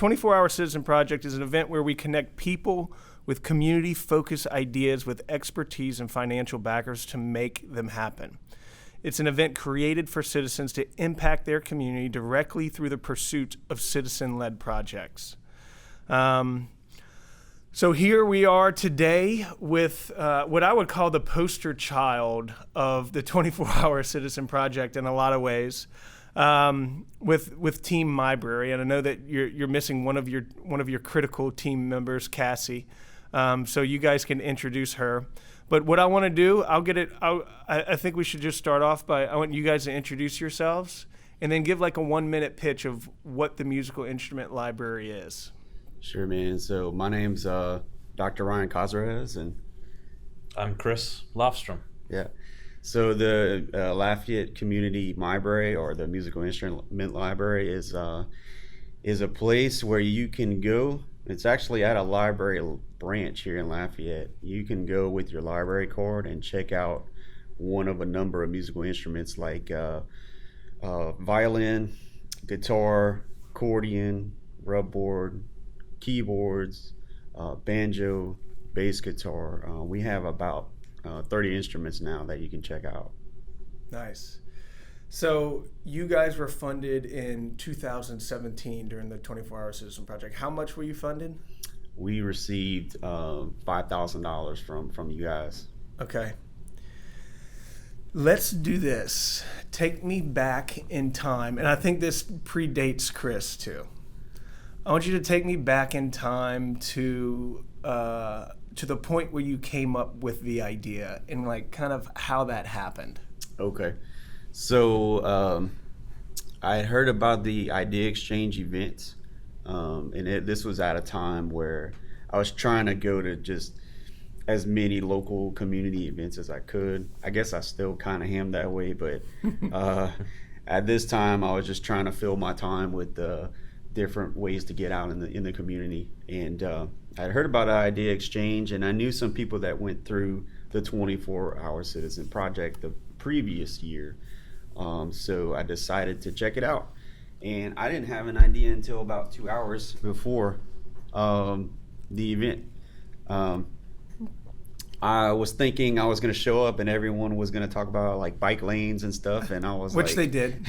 24-Hour Citizen Project is an event where we connect people with community-focused ideas with expertise and financial backers to make them happen. It's an event created for citizens to impact their community directly through the pursuit of citizen-led projects. So here we are today with what I would call the poster child of the 24-Hour Citizen Project in a lot of ways, with Team M.I.Brary, and I know that you're missing one of your critical team members, Cassie. So you guys can introduce her. But what I want to do, I think we should just start off by, I want you guys to introduce yourselves and then give like a 1-minute pitch of what the musical instrument library is. Sure, man. So my name's Dr. Ryan Cazares, and I'm Chris Lofstrom. Yeah. So the Lafayette Community M.I.Brary, or the Musical Instrument Library, is a place where you can go. It's actually at a library branch here in Lafayette. You can go with your library card and check out one of a number of musical instruments like violin, guitar, accordion, rubboard, keyboards, banjo, bass guitar. We have about 30 instruments now that you can check out. Nice. So you guys were funded in 2017 during the 24-Hour Citizen Project. How much were you funded? We received $5,000 from you guys. Okay. Let's do this. Take me back in time, and I think this predates Chris too. I want you to take me back in time to the point where you came up with the idea and like kind of how that happened. Okay. So I had heard about the Idea Exchange events, and this was at a time where I was trying to go to just as many local community events as I could. I guess I still kind of am that way, but at this time I was just trying to fill my time with different ways to get out in the community. And I'd heard about Idea Exchange, and I knew some people that went through the 24-Hour Citizen Project the previous year. So I decided to check it out, and I didn't have an idea until about 2 hours before the event. I was thinking I was going to show up and everyone was going to talk about like bike lanes and stuff, and I was which they did.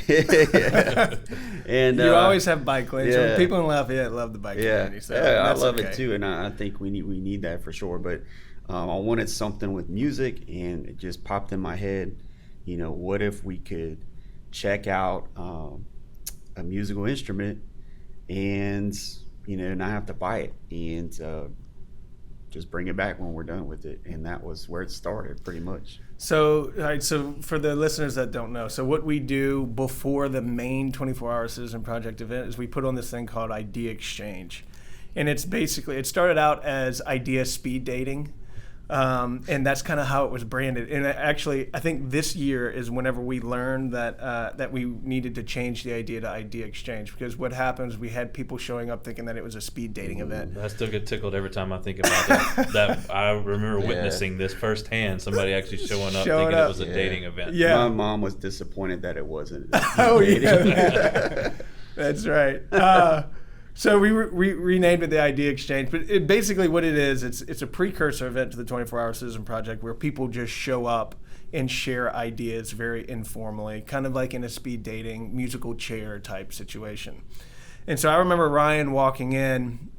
And you always have bike lanes. Yeah. People in Lafayette love the bike community. So I love it too, and I think we need that for sure. But I wanted something with music, and it just popped in my head. You know, what if we could check out a musical instrument and, you know, not have to buy it, and just bring it back when we're done with it. And that was where it started, pretty much. So, all right, so for the listeners that don't know, so what we do before the main 24-Hour Citizen Project event is we put on this thing called Idea Exchange. And it's basically, it started out as idea speed dating. And that's kind of how it was branded. And actually, I think this year is whenever we learned that we needed to change the idea to Idea Exchange, because what happens, we had people showing up thinking that it was a speed dating event. I still get tickled every time I think about that. That I remember witnessing this firsthand, somebody actually showing up thinking it was a dating event. Yeah. My mom was disappointed that it wasn't. Oh, yeah. That's right. So we renamed it the Idea Exchange, but basically what it is, it's a precursor event to the 24-Hour Citizen Project where people just show up and share ideas very informally, kind of like in a speed dating musical chair type situation. And so I remember Ryan walking in,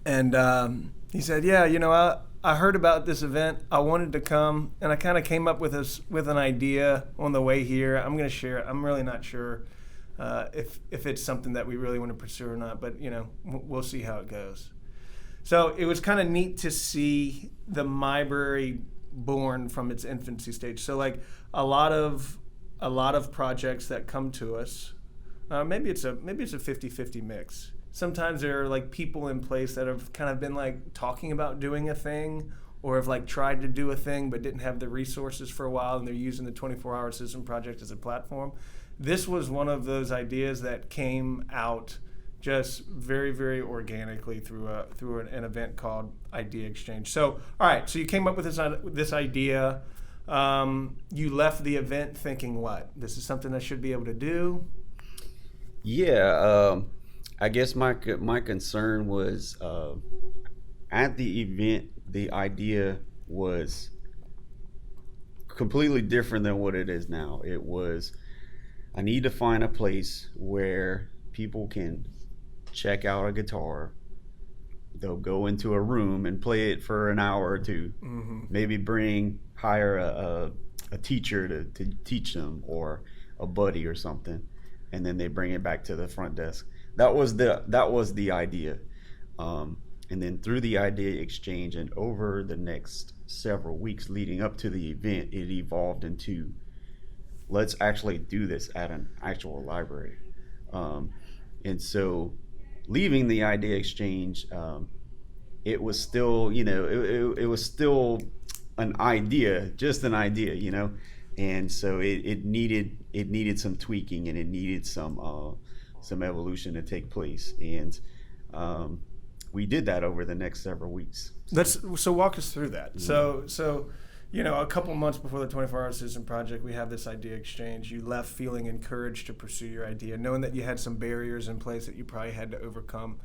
and he said, "Yeah, you know, I heard about this event. I wanted to come, and I kind of came up with an idea on the way here. I'm going to share it. I'm really not sure if it's something that we really want to pursue or not, but you know, we'll see how it goes." So it was kind of neat to see the M.I.Brary born from its infancy stage. So like a lot of projects that come to us, maybe it's a 50-50 mix. Sometimes there are like people in place that have kind of been like talking about doing a thing, or have like tried to do a thing but didn't have the resources for a while, and they're using the 24-Hour Citizen Project as a platform. This was one of those ideas that came out just very, very organically through an event called Idea Exchange. So, all right, so you came up with this idea. You left the event thinking what? This is something I should be able to do? Yeah, I guess my concern was at the event, the idea was completely different than what it is now. It was, I need to find a place where people can check out a guitar. They'll go into a room and play it for an hour or two. Maybe hire a teacher to teach them, or a buddy or something, and then they bring it back to the front desk. That was the idea. And then through the idea exchange and over the next several weeks leading up to the event, it evolved into, let's actually do this at an actual library. And so leaving the idea exchange, it was still, it was still an idea, just an idea, and so it needed some tweaking, and it needed some evolution to take place, and we did that over the next several weeks. So walk us through that. So a couple months before the 24-Hour Citizen Project, we have this idea exchange. You left feeling encouraged to pursue your idea, knowing that you had some barriers in place that you probably had to overcome.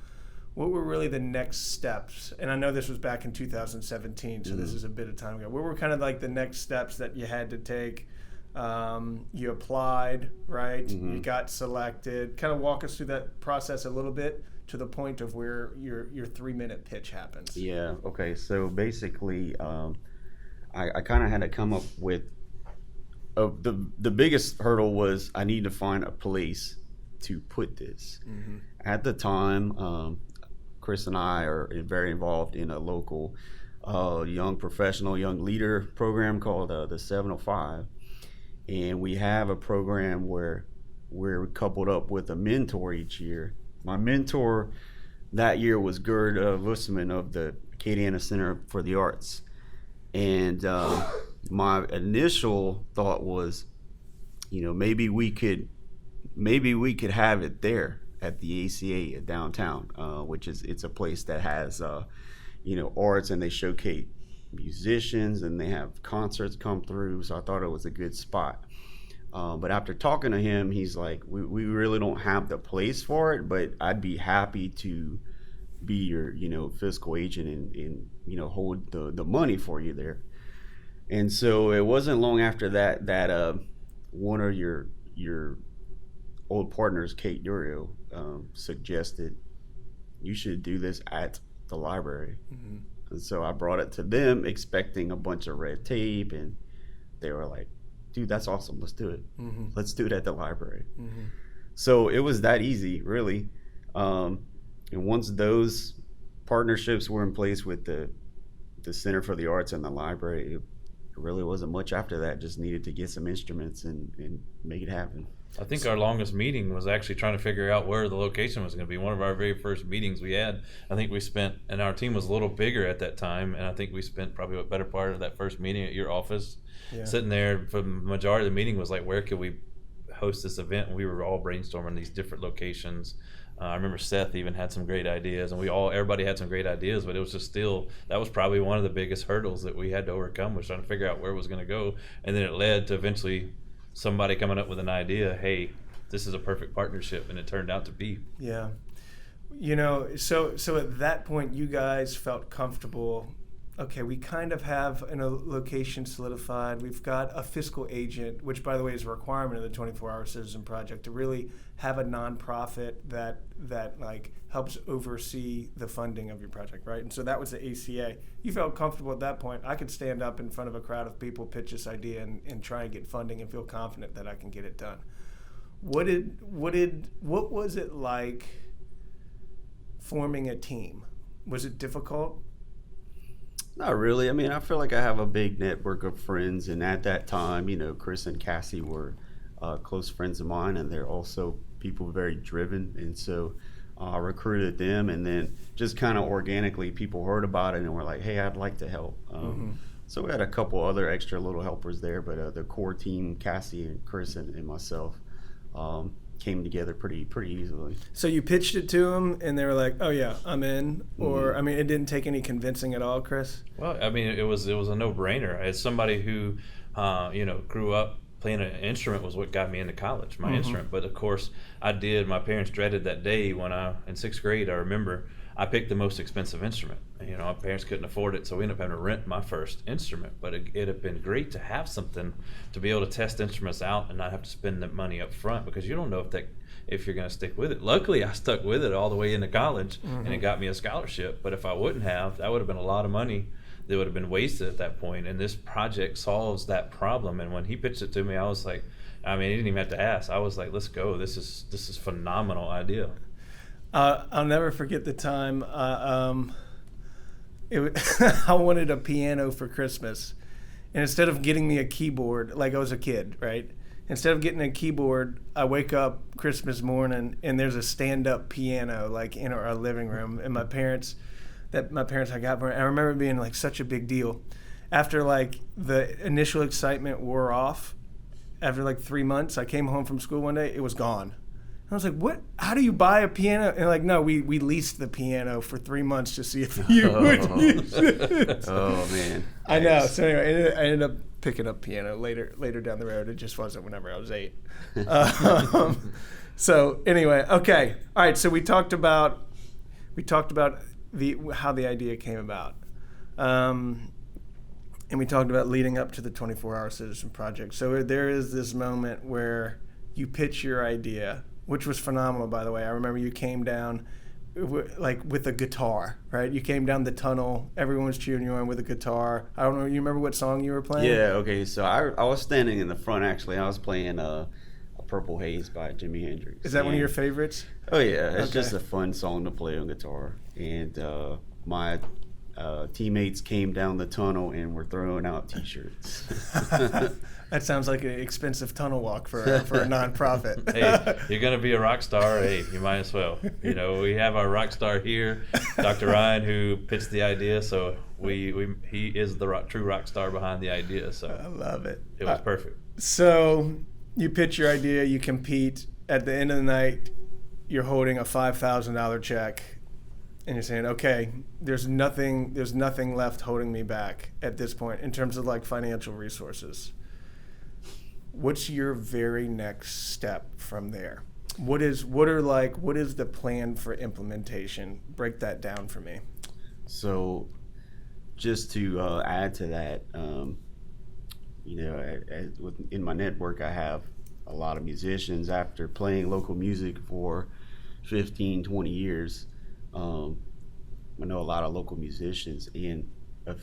What were really the next steps? And I know this was back in 2017, so this is a bit of time ago. What were kind of like the next steps that you had to take? You applied, right? You got selected. Kind of walk us through that process a little bit to the point of where your 3-minute pitch happens. Yeah, okay. So basically, I kind of had to come up with, the biggest hurdle was I need to find a place to put this. At the time, Chris and I are very involved in a local young leader program called the 705. And we have a program where we're coupled up with a mentor each year. My mentor that year was Gerd Wusserman of the Acadiana Center for the Arts. And my initial thought was, maybe we could have it there at the ACA downtown, which it's a place that has arts, and they showcase musicians, and they have concerts come through. So I thought it was a good spot. But after talking to him, he's like, we really don't have the place for it, but I'd be happy to be your fiscal agent and hold the money for you there. And so it wasn't long after that one of your old partners, Kate Durio, suggested you should do this at the library. And so I brought it to them expecting a bunch of red tape, and they were like, dude, that's awesome, let's do it. Let's do it at the library. So it was that easy, really. And once those partnerships were in place with the Center for the Arts and the library, it really wasn't much after that. Just needed to get some instruments and make it happen. I think our longest meeting was actually trying to figure out where the location was going to be. One of our very first meetings we had, I think we spent, and our team was a little bigger at that time, and I think we spent probably a better part of that first meeting at your office, sitting there. For the majority of the meeting was like, where could we host this event? And we were all brainstorming these different locations. I remember Seth even had some great ideas, and everybody had some great ideas, but it was just still, that was probably one of the biggest hurdles that we had to overcome, was trying to figure out where it was going to go. And then it led to eventually somebody coming up with an idea, hey, this is a perfect partnership, and it turned out to be. Yeah. So at that point, you guys felt comfortable, okay, we kind of have a location solidified. We've got a fiscal agent, which, by the way, is a requirement of the 24-Hour Citizen Project, to really have a nonprofit that like helps oversee the funding of your project, right? And so that was the ACA. You felt comfortable at that point. I could stand up in front of a crowd of people, pitch this idea, and try and get funding, and feel confident that I can get it done. What was it like forming a team? Was it difficult? Not really. I mean, I feel like I have a big network of friends, and at that time, Chris and Cassie were close friends of mine, and they're also people very driven, and so I recruited them, and then just kind of organically people heard about it and were like, hey, I'd like to help. So we had a couple other extra little helpers there, but the core team, Cassie and Chris and myself, came together pretty easily. So you pitched it to them, and they were like, "Oh yeah, I'm in." Or I mean, it didn't take any convincing at all, Chris. Well, I mean, it was a no-brainer. As somebody who, grew up playing an instrument was what got me into college, my instrument. But of course, my parents dreaded that day when in 6th grade, I remember, I picked the most expensive instrument. My parents couldn't afford it, so we ended up having to rent my first instrument. But it'd have been great to have something to be able to test instruments out and not have to spend the money up front, because you don't know if you're going to stick with it. Luckily, I stuck with it all the way into college, and it got me a scholarship. But if I wouldn't have, that would have been a lot of money that would have been wasted at that point. And this project solves that problem. And when he pitched it to me, I was like, he didn't even have to ask. I was like, let's go. This is phenomenal idea. I'll never forget the time I wanted a piano for Christmas, and instead of getting me a keyboard, like I was a kid, right? Instead of getting a keyboard, I wake up Christmas morning and there's a stand-up piano like in our living room, and my parents had got for it. I remember it being like such a big deal. After like the initial excitement wore off, after like 3 months, I came home from school one day, it was gone. I was like, what? How do you buy a piano? And like, no, we leased the piano for 3 months to see if you would use it. Oh, man. I know. So anyway, I ended up picking up piano later down the road. It just wasn't whenever I was 8. So anyway, okay. All right. So we talked about how the idea came about. And we talked about leading up to the 24-hour citizen project. So there is this moment where you pitch your idea, which was phenomenal, by the way. I remember you came down with a guitar, right? You came down the tunnel. Everyone was cheering you on with a guitar. I don't know. You remember what song you were playing? Yeah, okay. So I was standing in the front, actually. I was playing a Purple Haze by Jimi Hendrix. Is that one of your favorites? Oh, yeah. It's just a fun song to play on guitar. And my teammates came down the tunnel and were throwing out T-shirts. That sounds like an expensive tunnel walk for a nonprofit. Hey, you're going to be a rock star. Hey, you might as well. We have our rock star here, Dr. Ryan, who pitched the idea. So he is the true rock star behind the idea. So I love it. It was perfect. So you pitch your idea, you compete. At the end of the night, you're holding a $5,000 check. And you're saying, okay, there's nothing left holding me back at this point in terms of like financial resources. What's your very next step from there? What is the plan for implementation? Break that down for me. So, just to add to that, in my network, I have a lot of musicians. After playing local music for 15, 20 years. I know a lot of local musicians, and a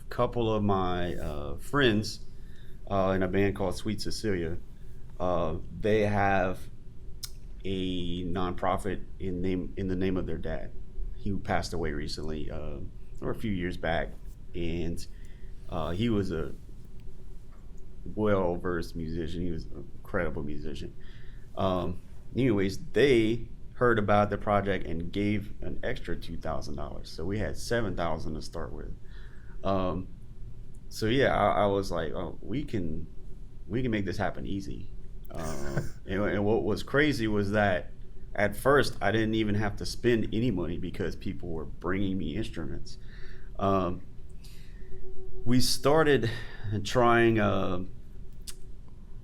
couple of my friends in a band called Sweet Cecilia, they have a nonprofit in the name of their dad, who passed away recently, or a few years back, and he was a well-versed musician. He was an incredible musician. Anyways, they heard about the project and gave an extra $2,000. So we had $7,000 to start with. So yeah, I was like, oh, we can make this happen easy. And what was crazy was that at first I didn't even have to spend any money because people were bringing me instruments. We started trying a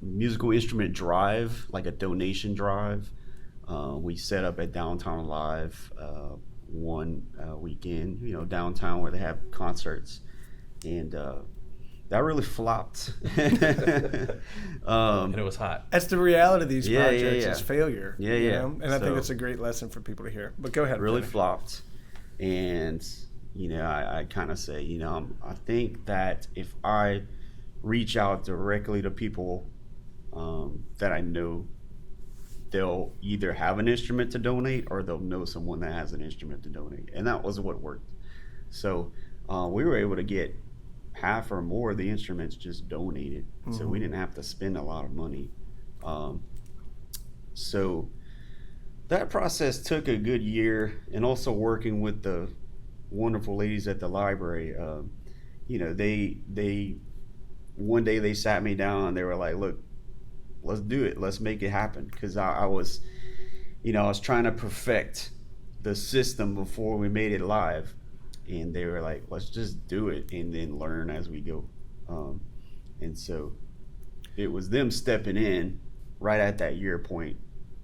musical instrument drive, like a donation drive. We set up at Downtown Live one weekend, downtown where they have concerts, and that really flopped. And it was hot. That's the reality of these projects. Yeah. It's failure. Yeah. And I think that's a great lesson for people to hear. But go ahead. Really flopped, and I kind of say, I think that if I reach out directly to people that I know, they'll either have an instrument to donate or they'll know someone that has an instrument to donate. And that was what worked. So we were able to get half or more of the instruments just donated. Mm-hmm. So we didn't have to spend a lot of money. So that process took a good year, and also working with the wonderful ladies at the library. They one day they sat me down and they were like, look, let's do it. Let's make it happen. Because I was trying to perfect the system before we made it live. And they were like, let's just do it and then learn as we go. And so it was them stepping in right at that year point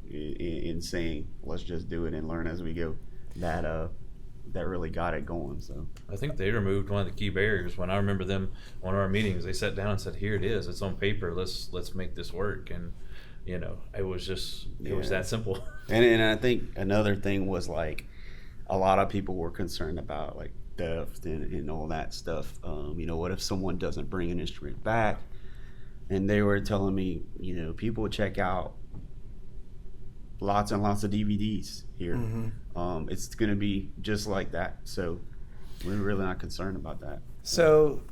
in saying, let's just do it and learn as we go. That really got it going. So I think they removed one of the key barriers. When I remember them, one of our meetings, they sat down and said, "Here it is. It's on paper. Let's make this work." And it was just it was that simple. And I think another thing was like a lot of people were concerned about like theft and all that stuff. What if someone doesn't bring an instrument back? And they were telling me, people check out lots and lots of DVDs here. Mm-hmm. It's going to be just like that. So we're really not concerned about that. So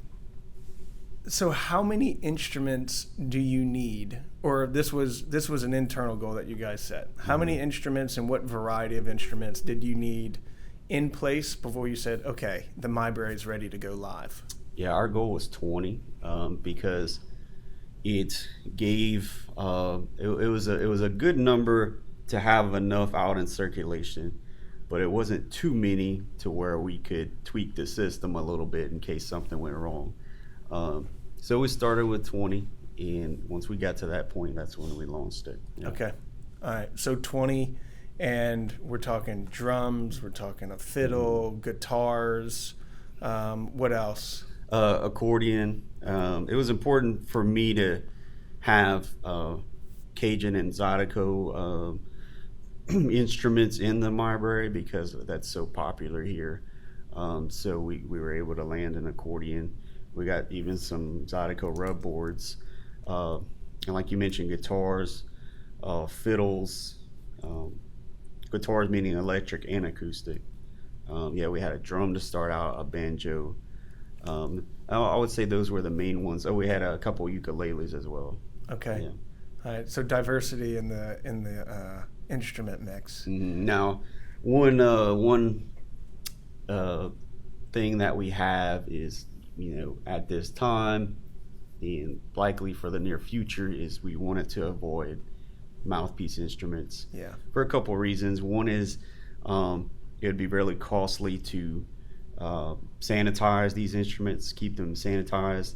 how many instruments do you need? Or this was an internal goal that you guys set. How many instruments and what variety of instruments did you need in place before you said, okay, the MIBrary is ready to go live? Yeah, our goal was 20 because it gave it was a good number to have enough out in circulation, but it wasn't too many to where we could tweak the system a little bit in case something went wrong. So we started with 20, and once we got to that point, that's when we launched it. Yeah. Okay. All right. So 20, and we're talking drums, we're talking a fiddle, guitars, what else? Accordion. It was important for me to have Cajun and Zydeco instruments in the MIBrary because that's so popular here. So we were able to land an accordion. We got even some Zydeco rub boards. And like you mentioned, guitars, fiddles, guitars meaning electric and acoustic. We had a drum to start out, a banjo. I would say those were the main ones. Oh, we had a couple ukuleles as well. Okay. Yeah. All right. So diversity in the instrument mix. Now, one thing that we have is, at this time, and likely for the near future, is we wanted to avoid mouthpiece instruments. Yeah. For a couple of reasons. One is it would be really costly to sanitize these instruments, keep them sanitized.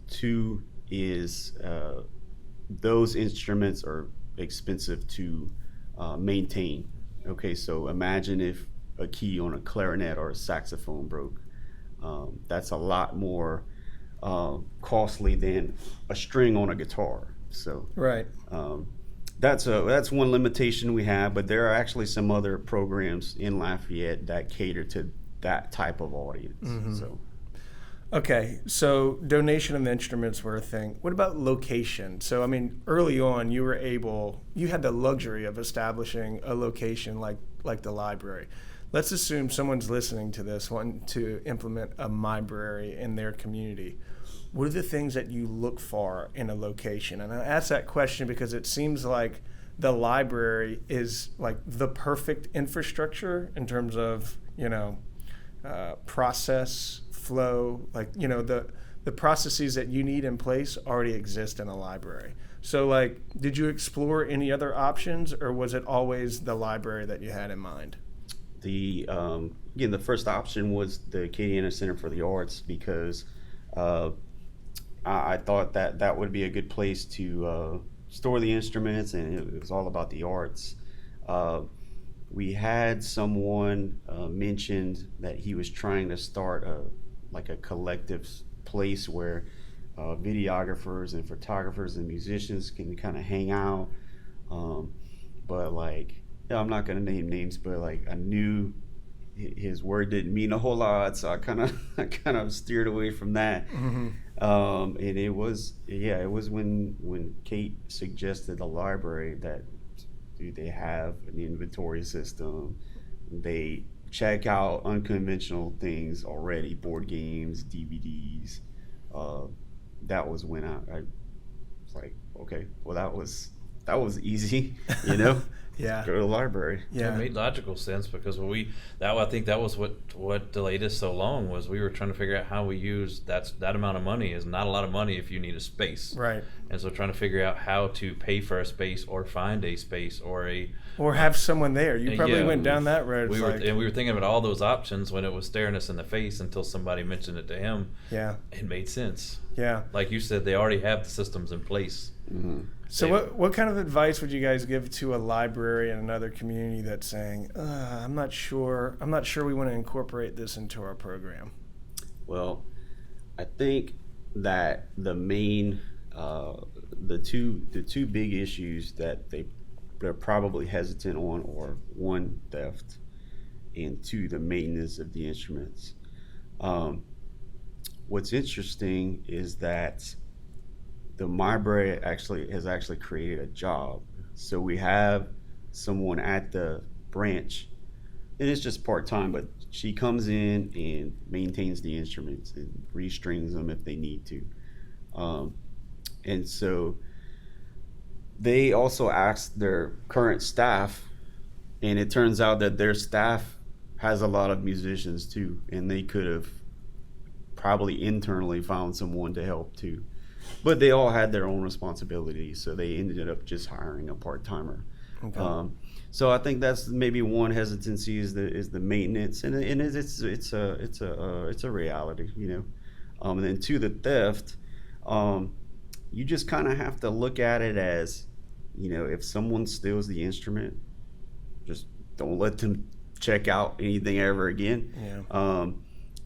Two is those instruments are expensive to maintain. Okay, so imagine if a key on a clarinet or a saxophone broke. That's a lot more costly than a string on a guitar. So right. That's one limitation we have, but there are actually some other programs in Lafayette that cater to that type of audience. Mm-hmm. So. Okay, so donation of instruments were a thing. What about location? So, I mean, early on, you had the luxury of establishing a location like the library. Let's assume someone's listening to this, wanting to implement a MIBrary in their community. What are the things that you look for in a location? And I ask that question because it seems like the library is like the perfect infrastructure in terms of, process, flow, the processes that you need in place already exist in a library. So did you explore any other options, or was it always the library that you had in mind? The first option was the Acadiana Center for the Arts because I thought that would be a good place to store the instruments, and it was all about the arts. We had someone mentioned that he was trying to start a collective place where videographers and photographers and musicians can kind of hang out. But I'm not going to name names, but I knew his word didn't mean a whole lot, so I kind of steered away from that. Mm-hmm. And it was when Kate suggested the library that they have an inventory system. They check out unconventional things already, board games, DVDs. That was when I was like, okay, well that was easy, Yeah. Go to the library. Yeah. It made logical sense because I think that was what delayed us so long was we were trying to figure out how we use that amount of money is not a lot of money if you need a space. Right. And so trying to figure out how to pay for a space or find a space or have someone there. You probably yeah, went down that road. We were thinking about all those options when it was staring us in the face until somebody mentioned it to him. Yeah. It made sense. Yeah. Like you said, they already have the systems in place. Mm-hmm. So what kind of advice would you guys give to a library in another community that's saying, I'm not sure we want to incorporate this into our program? Well, I think that the main the two big issues that they're probably hesitant on are one, theft, and two, the maintenance of the instruments. What's interesting is that the MIBrary has actually created a job. So we have someone at the branch, and it's just part-time, but she comes in and maintains the instruments and restrings them if they need to. And so they also asked their current staff, and it turns out that their staff has a lot of musicians too, and they could have probably internally found someone to help too. But they all had their own responsibilities, so they ended up just hiring a part-timer. Okay. So I think that's maybe one hesitancy is the maintenance, and it's a reality, you know. And then two, the theft. You just kind of have to look at it as, you know, if someone steals the instrument, just don't let them check out anything ever again. Yeah.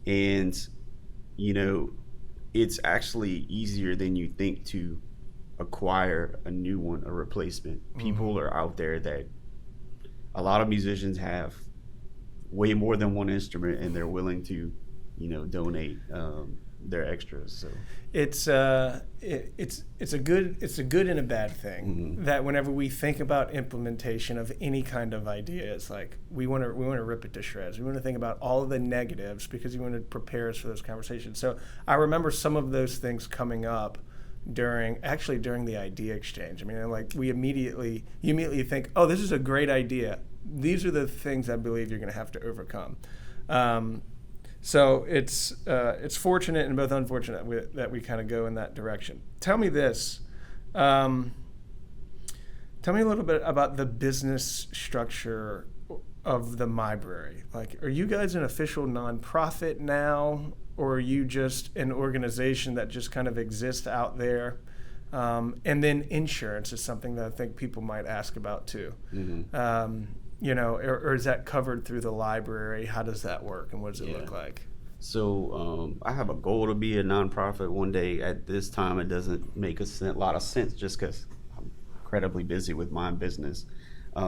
And you know, it's actually easier than you think to acquire a new one, a replacement. People are out there that a lot of musicians have way more than one instrument, and they're willing to, you know, donate their extras. So it's a good and a bad thing that whenever we think about implementation of any kind of idea, it's like we want to rip it to shreds. We want to think about all of the negatives because we want to prepare us for those conversations. So I remember some of those things coming up during the idea exchange. I mean, like you immediately think, oh, this is a great idea. These are the things I believe you're going to have to overcome. So it's fortunate and both unfortunate that we kind of go in that direction. Tell me this. Tell me a little bit about the business structure of the MIBrary. Like, are you guys an official nonprofit now, or are you just an organization that just kind of exists out there? And then insurance is something that I think people might ask about too. You know, or is that covered through the library? How does that work, and what does it look like? So I have a goal to be a nonprofit one day. At this time, it doesn't make a lot of sense just because I'm incredibly busy with my business, which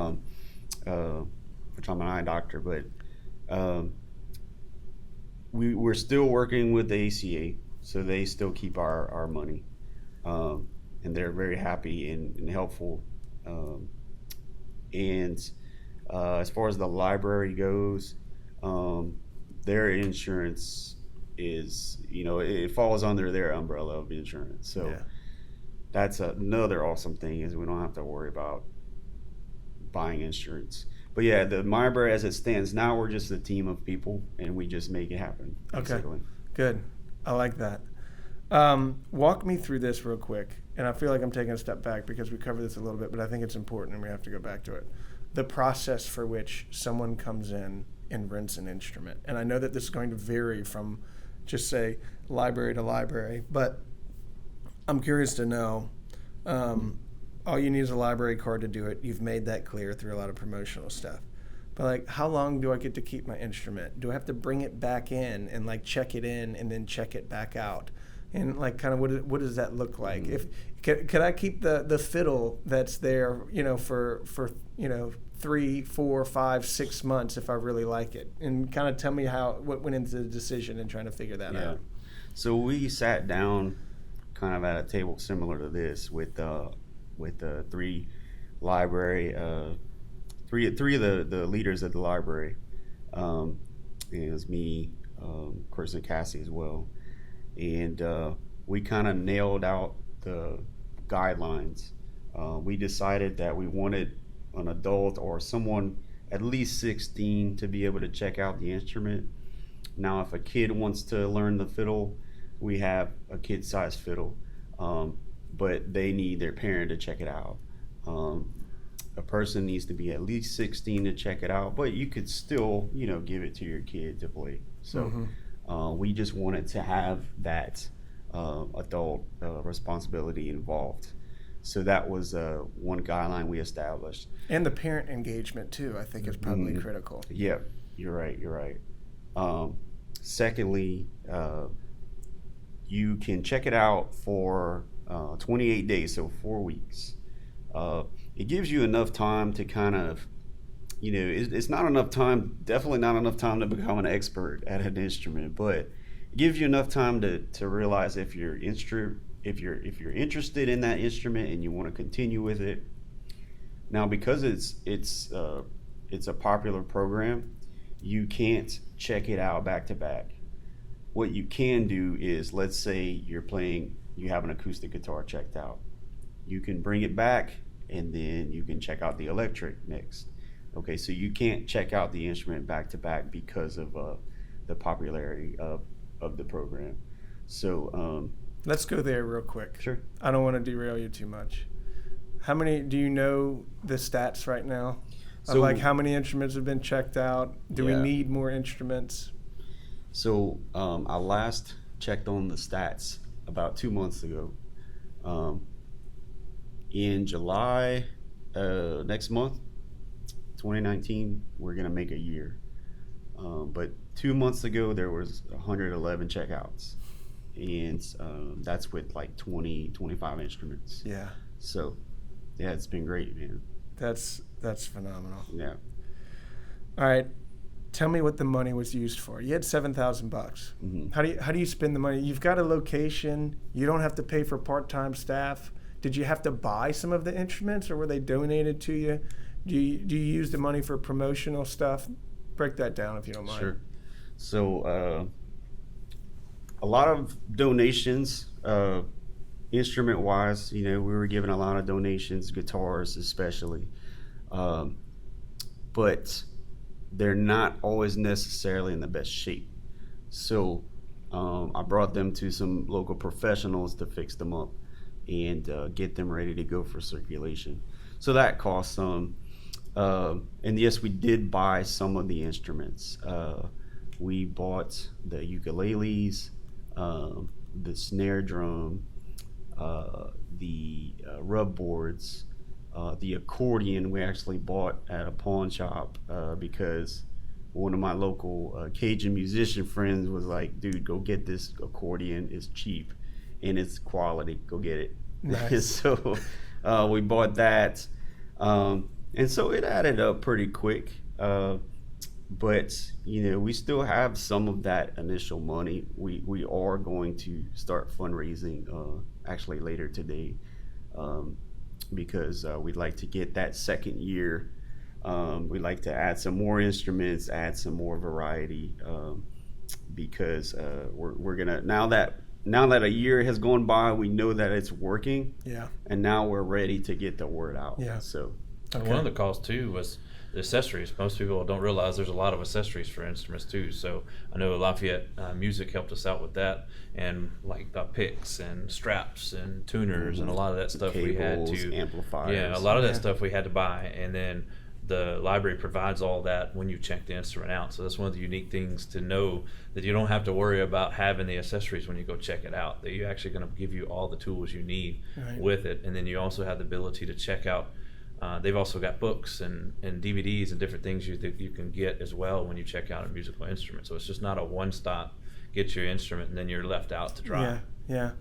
I'm an eye doctor. But we're still working with the ACA, so they still keep our money, and they're very happy and helpful. As far as the library goes, their insurance is, you know, it falls under their umbrella of insurance. So that's another awesome thing is we don't have to worry about buying insurance. But yeah, the MIBrary as it stands now, we're just a team of people and we just make it happen. Basically. Okay, good. I like that. Walk me through this real quick. And I feel like I'm taking a step back because we covered this a little bit, but I think it's important and we have to go back to it. The process for which someone comes in and rents an instrument. And I know that this is going to vary from just say library to library, but I'm curious to know, all you need is a library card to do it. You've made that clear through a lot of promotional stuff. But like, how long do I get to keep my instrument? Do I have to bring it back in and like check it in and then check it back out? And like, kind of what does that look like? If could I keep the fiddle that's there, you know, for you know 3, 4, 5, 6 months if I really like it? And kind of tell me what went into the decision and trying to figure that out. So we sat down kind of at a table similar to this with the three library, three of the leaders at the library. It was me, of course, and Cassie as well. And we kind of nailed out the guidelines. We decided that we wanted an adult or someone at least 16 to be able to check out the instrument. Now, if a kid wants to learn the fiddle, we have a kid-sized fiddle, but they need their parent to check it out. A person needs to be at least 16 to check it out, but you could still, give it to your kid to play. So we just wanted to have that adult responsibility involved. So that was one guideline we established. And the parent engagement too, I think, is probably critical. Yeah, you're right. Secondly, you can check it out for 28 days, so 4 weeks. It gives you enough time to kind of, it's not enough time, definitely not enough time to become an expert at an instrument, but it gives you enough time to realize if you're interested in that instrument and you want to continue with it. Now, because it's a popular program, you can't check it out back to back. What you can do is, let's say you have an acoustic guitar checked out. You can bring it back and then you can check out the electric next. Okay, so you can't check out the instrument back to back because of the popularity of the program. So let's go there real quick. Sure. I don't want to derail you too much. How many, do you know the stats right now? Of like how many instruments have been checked out? Do we need more instruments? So I last checked on the stats about 2 months ago. In July next month, 2019, we're gonna make a year. But 2 months ago, there was 111 checkouts, and that's with like 25 instruments. Yeah. So, yeah, it's been great, man. That's phenomenal. Yeah. All right. Tell me what the money was used for. You had $7,000. Mm-hmm. How do you spend the money? You've got a location. You don't have to pay for part-time staff. Did you have to buy some of the instruments, or were they donated to you? Do you use the money for promotional stuff? Break that down if you don't mind. Sure. So a lot of donations, instrument-wise. We were given a lot of donations, guitars especially, but they're not always necessarily in the best shape. So I brought them to some local professionals to fix them up and get them ready to go for circulation. So that cost some. And yes, we did buy some of the instruments. We bought the ukuleles, the snare drum, the rub boards, the accordion we actually bought at a pawn shop because one of my local Cajun musician friends was like, dude, go get this accordion. It's cheap and it's quality. Go get it. Nice. So we bought that. And so it added up pretty quick. But, we still have some of that initial money. We are going to start fundraising actually later today because we'd like to get that second year. We'd like to add some more instruments, add some more variety because we're going to, now that a year has gone by, we know that it's working. Yeah. And now we're ready to get the word out. Yeah. So. And one of the costs too was the accessories. Most people don't realize there's a lot of accessories for instruments too. So I know Lafayette Music helped us out with that, and like the picks and straps and tuners and a lot of that stuff Cables, we had to amplifiers. Yeah, a lot of that stuff we had to buy, and then the library provides all that when you check the instrument out. So that's one of the unique things to know, that you don't have to worry about having the accessories when you go check it out. That you're actually going to give you all the tools you need with it, and then you also have the ability to check out. They've also got books and DVDs and different things that you can get as well when you check out a musical instrument. So it's just not a one-stop, get your instrument and then you're left out to dry. Yeah.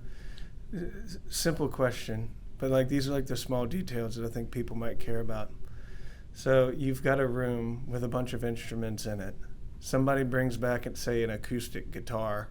Simple question, but like these are like the small details that I think people might care about. So you've got a room with a bunch of instruments in it. Somebody brings back, say, an acoustic guitar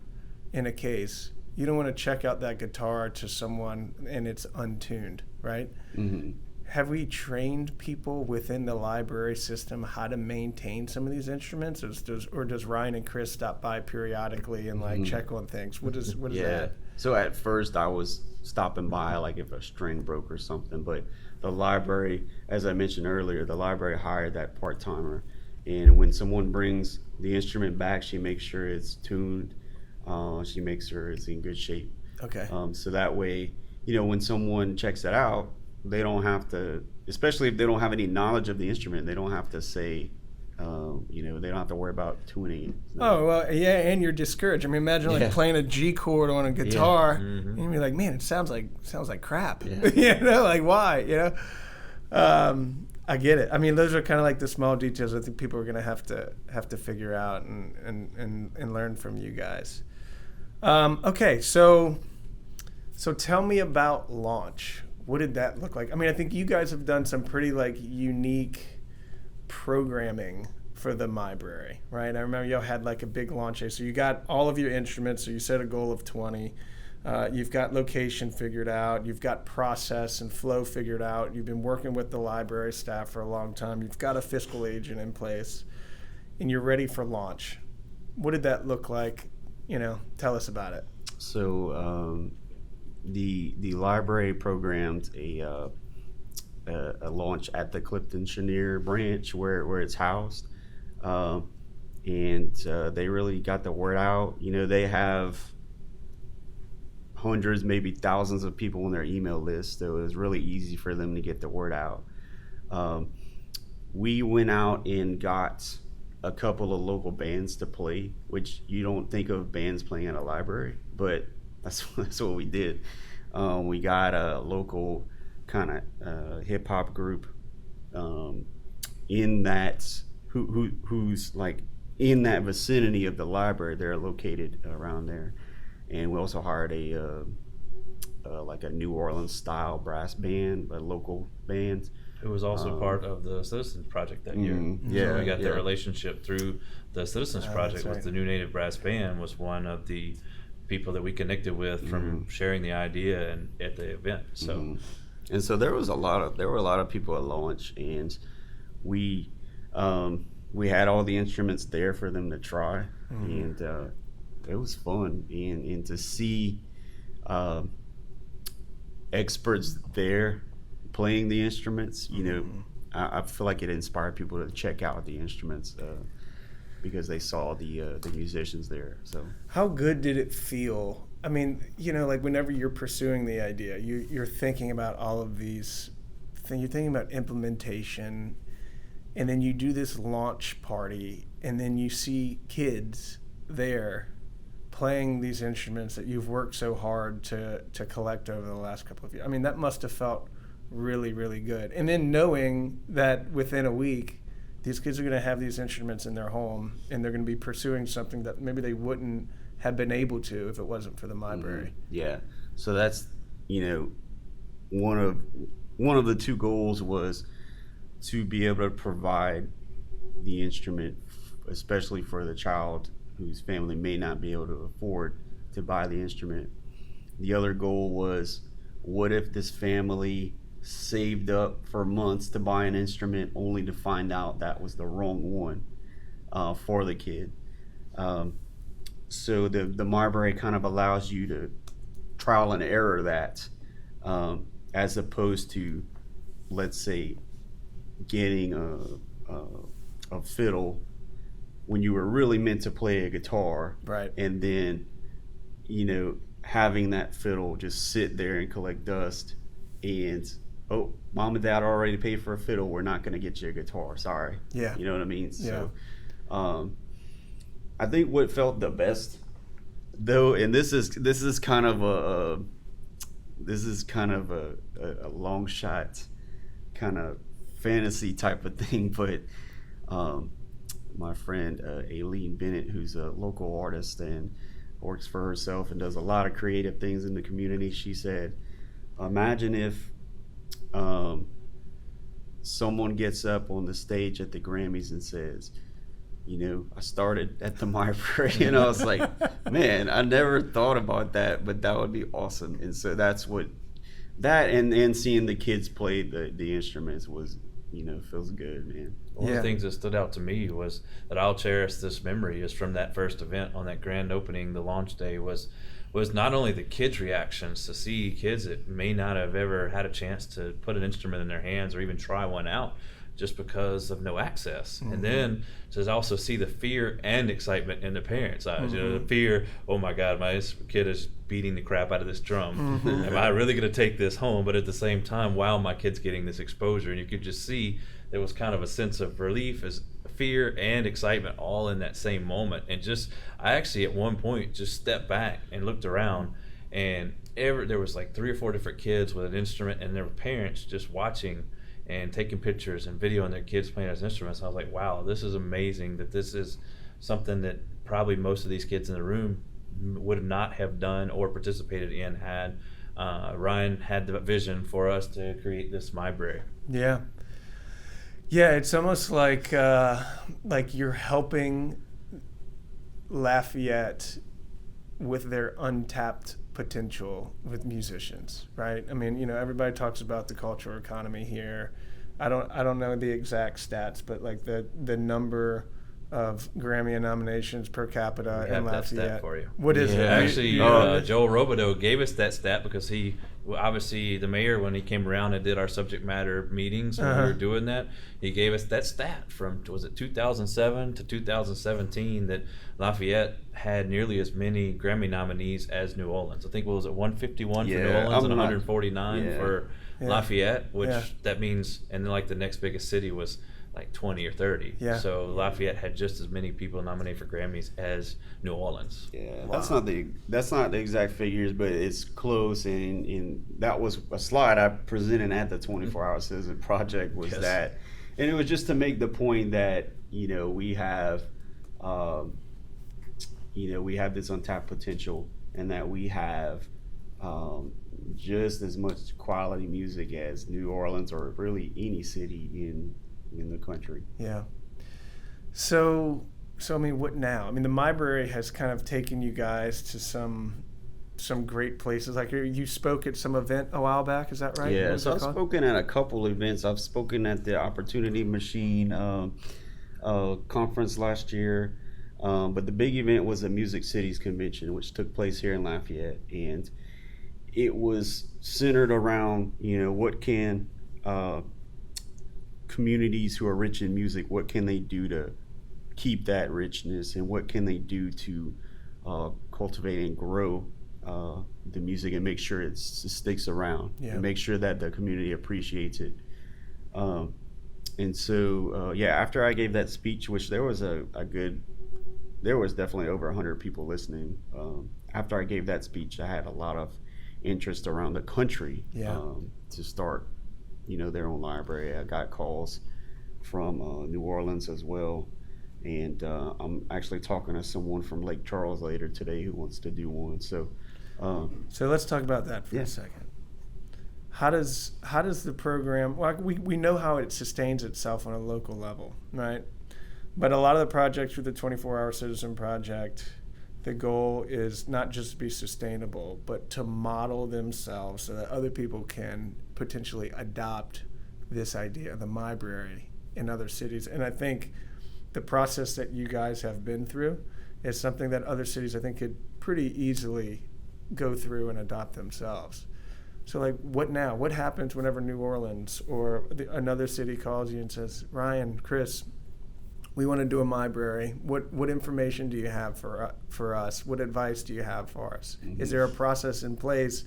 in a case. You don't want to check out that guitar to someone and it's untuned, right? Mm-hmm. Have we trained people within the library system how to maintain some of these instruments, or does Ryan and Chris stop by periodically and like check on things? What is that? So at first I was stopping by like if a string broke or something, but the library, as I mentioned earlier, the library hired that part-timer, and when someone brings the instrument back, she makes sure it's tuned, she makes sure it's in good shape. Okay. So that way, when someone checks it out, they don't have to, especially if they don't have any knowledge of the instrument, they don't have to say, they don't have to worry about tuning. Oh, well, yeah, and you're discouraged. I mean, imagine like playing a G chord on a guitar, and you'd be like, man, it sounds like crap. Yeah. Like why? I get it. I mean, those are kind of like the small details I think people are going to have to figure out and learn from you guys. Okay, so tell me about launch. What did that look like? I mean, I think you guys have done some pretty like unique programming for the MIBrary, right? I remember y'all had like a big launch day. So you got all of your instruments. So you set a goal of 20. You've got location figured out. You've got process and flow figured out. You've been working with the library staff for a long time. You've got a fiscal agent in place, and you're ready for launch. What did that look like? Tell us about it. So the library programmed a launch at the Clifton Chenier branch where it's housed, and they really got the word out. They have hundreds, maybe thousands of people on their email list, so it was really easy for them to get the word out. We went out and got a couple of local bands to play, which you don't think of bands playing at a library, but that's what we did. We got a local kind of hip hop group in that who's like in that vicinity of the library. They're located around there, and we also hired a like a New Orleans style brass band, a local band. It was also part of the Citizens Project that year. So we got the relationship through the Citizens Project with the New Native Brass Band was one of the people that we connected with from sharing the idea and at the event. So, and so there were a lot of people at launch, and we had all the instruments there for them to try, and it was fun, and to see experts there playing the instruments, I feel like it inspired people to check out the instruments because they saw the musicians there. So how good did it feel? I mean, like whenever you're pursuing the idea, you're thinking about all of these things. You're thinking about implementation, and then you do this launch party, and then you see kids there playing these instruments that you've worked so hard to collect over the last couple of years. I mean, that must have felt really, really good. And then knowing that within a week, these kids are going to have these instruments in their home, and they're going to be pursuing something that maybe they wouldn't have been able to if it wasn't for the MIBrary. Yeah. So that's, one of the two goals was to be able to provide the instrument, especially for the child whose family may not be able to afford to buy the instrument. The other goal was, what if this family saved up for months to buy an instrument only to find out that was the wrong one for the kid? So the MIBrary kind of allows you to trial and error that, as opposed to, let's say, getting a fiddle when you were really meant to play a guitar, right? And then having that fiddle just sit there and collect dust, and mom and dad already paid for a fiddle, we're not going to get you a guitar, sorry. Yeah. You know what I mean? Yeah. So I think what felt the best though, and this is kind of a long shot kind of fantasy type of thing, but my friend Aileen Bennett, who's a local artist and works for herself and does a lot of creative things in the community, she said, imagine if someone gets up on the stage at the Grammys and says, I started at the MIBrary, and I was like, man, I never thought about that, but that would be awesome. And so that's what that and seeing the kids play the instruments was, feels good, man. One of the things that stood out to me was that I'll cherish this memory is from that first event on that grand opening, the launch day, was was not only the kids' reactions, to see kids that may not have ever had a chance to put an instrument in their hands or even try one out just because of no access. Mm-hmm. And then to also see the fear and excitement in the parents' eyes. You know, the fear, oh my God, my kid is beating the crap out of this drum. Am I really going to take this home? But at the same time, wow, my kid's getting this exposure. And you could just see there was kind of a sense of relief, as fear and excitement all in that same moment. And just, I actually at one point just stepped back and looked around, and there was like 3 or 4 different kids with an instrument, and their parents just watching and taking pictures and videoing their kids playing as instruments. I was like, wow, this is amazing, that this is something that probably most of these kids in the room would not have done or participated in had Ryan had the vision for us to create this MIBrary. Yeah. Yeah, it's almost like you're helping Lafayette with their untapped potential with musicians, right? I mean, you know, everybody talks about the cultural economy here. I don't know the exact stats, but like the number of Grammy nominations per capita in Lafayette. That stat for you. What is it? Actually, Joel Robideau gave us that stat because he, obviously, the mayor, when he came around and did our subject matter meetings when we were doing that, he gave us that stat from, was it 2007 to 2017, that Lafayette had nearly as many Grammy nominees as New Orleans. I think, what was it, 151 for New Orleans and 149 for Lafayette, which that means, and then like the next biggest city was like 20 or 30. Yeah. So Lafayette had just as many people nominated for Grammys as New Orleans. Yeah, wow. That's not the exact figures, but it's close. And that was a slide I presented at the 24-Hour Citizen Project, was that, and it was just to make the point that, you know, we have this untapped potential, and that we have just as much quality music as New Orleans or really any city in the country. Yeah. So I mean, what now? I mean, the MIBrary has kind of taken you guys to some great places. Like, you spoke at some event a while back, is that right? Yeah, so I've spoken at a couple events. I've spoken at the Opportunity Machine conference last year, but the big event was the Music Cities Convention, which took place here in Lafayette, and it was centered around, you know, what can communities who are rich in music, what can they do to keep that richness, and what can they do to cultivate and grow the music and make sure it sticks around, and make sure that the community appreciates it. And so after I gave that speech, which there was definitely over 100 people listening. After I gave that speech, I had a lot of interest around the country to start, you know, their own library. I got calls from New Orleans as well, and I'm actually talking to someone from Lake Charles later today who wants to do one. So let's talk about that for a second. How does the program? Well, we know how it sustains itself on a local level, right? But a lot of the projects with the 24-Hour Citizen Project, the goal is not just to be sustainable, but to model themselves so that other people can potentially adopt this idea, the MIBrary, in other cities. And I think the process that you guys have been through is something that other cities, I think, could pretty easily go through and adopt themselves. So, like, what now? What happens whenever New Orleans or another city calls you and says, Ryan, Chris, we want to do a MIBrary. What information do you have for us? What advice do you have for us? Mm-hmm. Is there a process in place,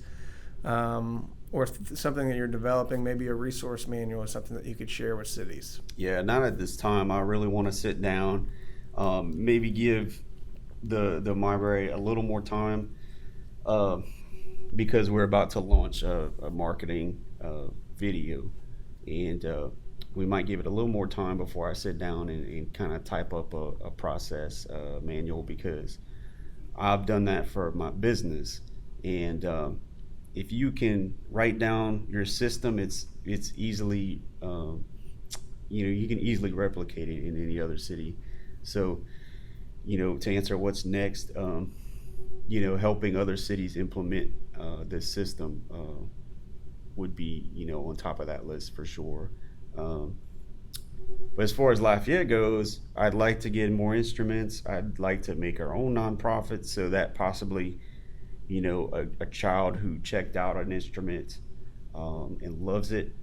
or something that you're developing, maybe a resource manual or something that you could share with cities? Yeah, not at this time. I really want to sit down, maybe give the MIBrary a little more time, because we're about to launch a marketing video, and we might give it a little more time before I sit down and kind of type up a process manual, because I've done that for my business. And if you can write down your system, it's easily, you can easily replicate it in any other city. So, to answer what's next, helping other cities implement this system would be, on top of that list for sure. But as far as Lafayette goes, I'd like to get more instruments. I'd like to make our own nonprofit, so that possibly, a child who checked out an instrument and loves it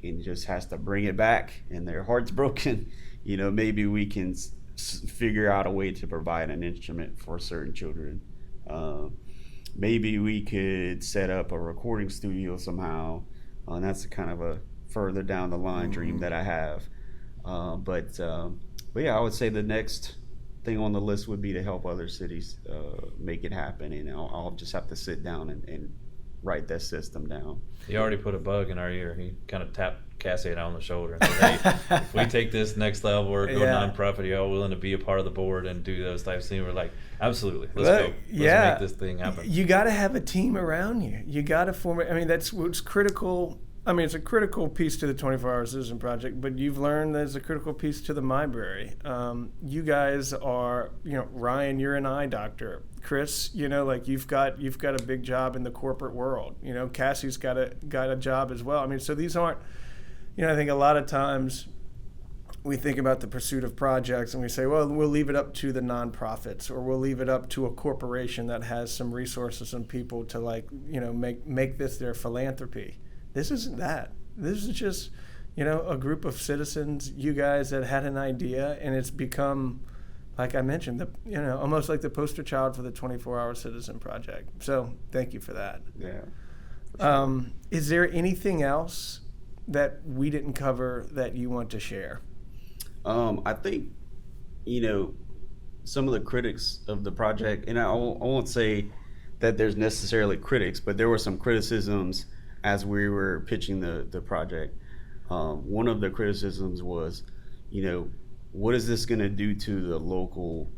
and just has to bring it back and their heart's broken, maybe we can figure out a way to provide an instrument for certain children. Maybe we could set up a recording studio somehow. And that's kind of a further down the line dream that I have. But yeah, I would say the next thing on the list would be to help other cities make it happen. And I'll just have to sit down and write that system down. He already put a bug in our ear. He kind of tapped Cazares on the shoulder and said, hey, if we take this next level or go nonprofit, are you all willing to be a part of the board and do those types of things? We're like, absolutely. Let's go. Let's make this thing happen. You got to have a team around you. You got to form it. I mean, that's what's critical. I mean, it's a critical piece to the 24-Hour Citizen Project, but you've learned there's a critical piece to the MIBrary. You guys are, Ryan, you're an eye doctor. Chris, you've got a big job in the corporate world. Cassie's got a job as well. I mean, so these aren't, I think a lot of times we think about the pursuit of projects and we say, well, we'll leave it up to the nonprofits, or we'll leave it up to a corporation that has some resources and people to make this their philanthropy. This isn't that. This is just, a group of citizens, you guys that had an idea, and it's become, like I mentioned, almost like the poster child for the 24-Hour Citizen Project. So thank you for that. Yeah. For sure. Is there anything else that we didn't cover that you want to share? I think, some of the critics of the project, and I won't say that there's necessarily critics, but there were some criticisms as we were pitching the project. One of the criticisms was, what is this going to do to the local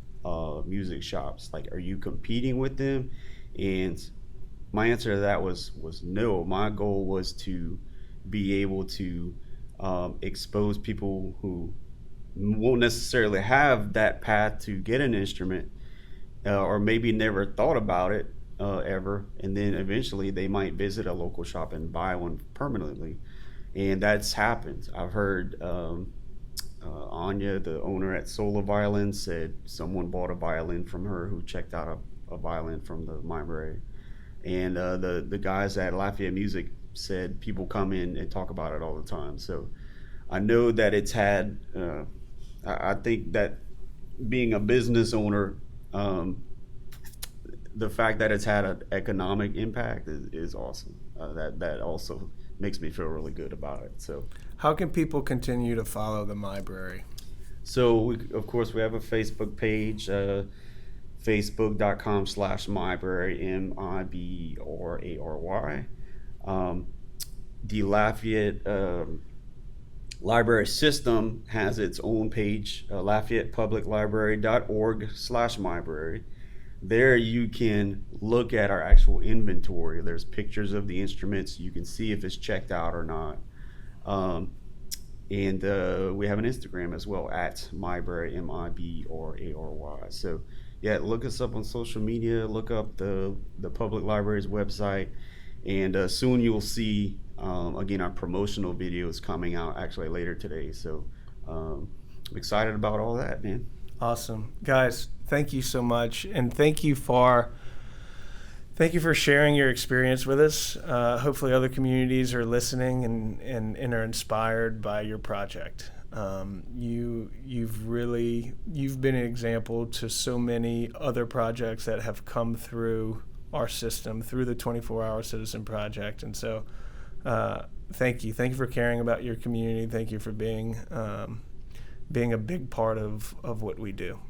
music shops? Like, are you competing with them? And my answer to that was no. My goal was to be able to expose people who won't necessarily have that path to get an instrument, or maybe never thought about it ever, and then eventually they might visit a local shop and buy one permanently. And that's happened. I've heard Anya, the owner at Sola Violin, said someone bought a violin from her who checked out a violin from the MIBrary. And the guys at Lafayette Music said people come in and talk about it all the time. So I know that it's had, I think that being a business owner, the fact that it's had an economic impact is awesome. That also makes me feel really good about it. So, how can people continue to follow the MIBrary? So, of course, we have a Facebook page, facebook.com/MIBrary, MIBrary. The Lafayette Library System has its own page, LafayettePublicLibrary.org/MIBrary. There you can look at our actual inventory. There's pictures of the instruments. You can see if it's checked out or not. And we have an Instagram as well, at MIBrary, MIBrary. So yeah, look us up on social media, look up the public library's website, and soon you'll see, again, our promotional videos coming out actually later today. So I'm excited about all that, man. Awesome. Guys, thank you so much, and thank you for sharing your experience with us. Hopefully other communities are listening and are inspired by your project. You've been an example to so many other projects that have come through our system, through the 24-Hour Citizen Project. And so thank you for caring about your community. Thank you for being a big part of what we do.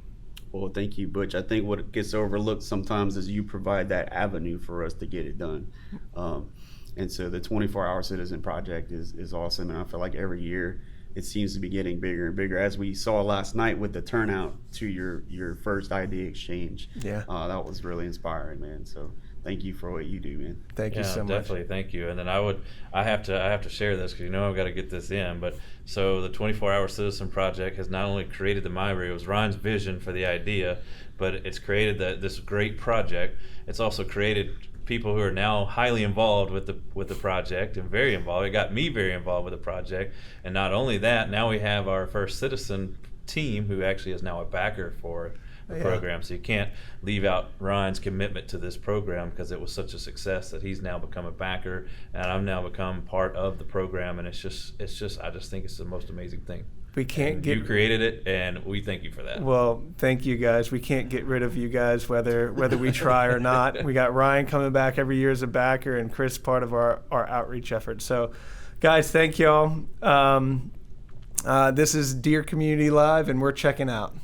Well, thank you, Butch. I think what gets overlooked sometimes is you provide that avenue for us to get it done. And so the 24-Hour Citizen Project is awesome, and I feel like every year it seems to be getting bigger and bigger, as we saw last night with the turnout to your first idea exchange. Yeah. That was really inspiring, man. So thank you for what you do, man. Thank you so much. Definitely, thank you. And then I have to share this because I've got to get this in. But so the 24-Hour Citizen Project has not only created the MIBrary, it was Ryan's vision for the idea, but it's created this great project. It's also created people who are now highly involved with the project and very involved. It got me very involved with the project, and not only that, now we have our first citizen team who actually is now a backer for the program. So you can't leave out Ryan's commitment to this program because it was such a success that he's now become a backer, and I've now become part of the program. And it's just I just think it's the most amazing thing. We can't You created it, and we thank you for that. Well, thank you guys. We can't get rid of you guys whether we try or not. We got Ryan coming back every year as a backer, and Chris part of our outreach effort. So, guys, thank y'all. This is Deer Community Live, and we're checking out.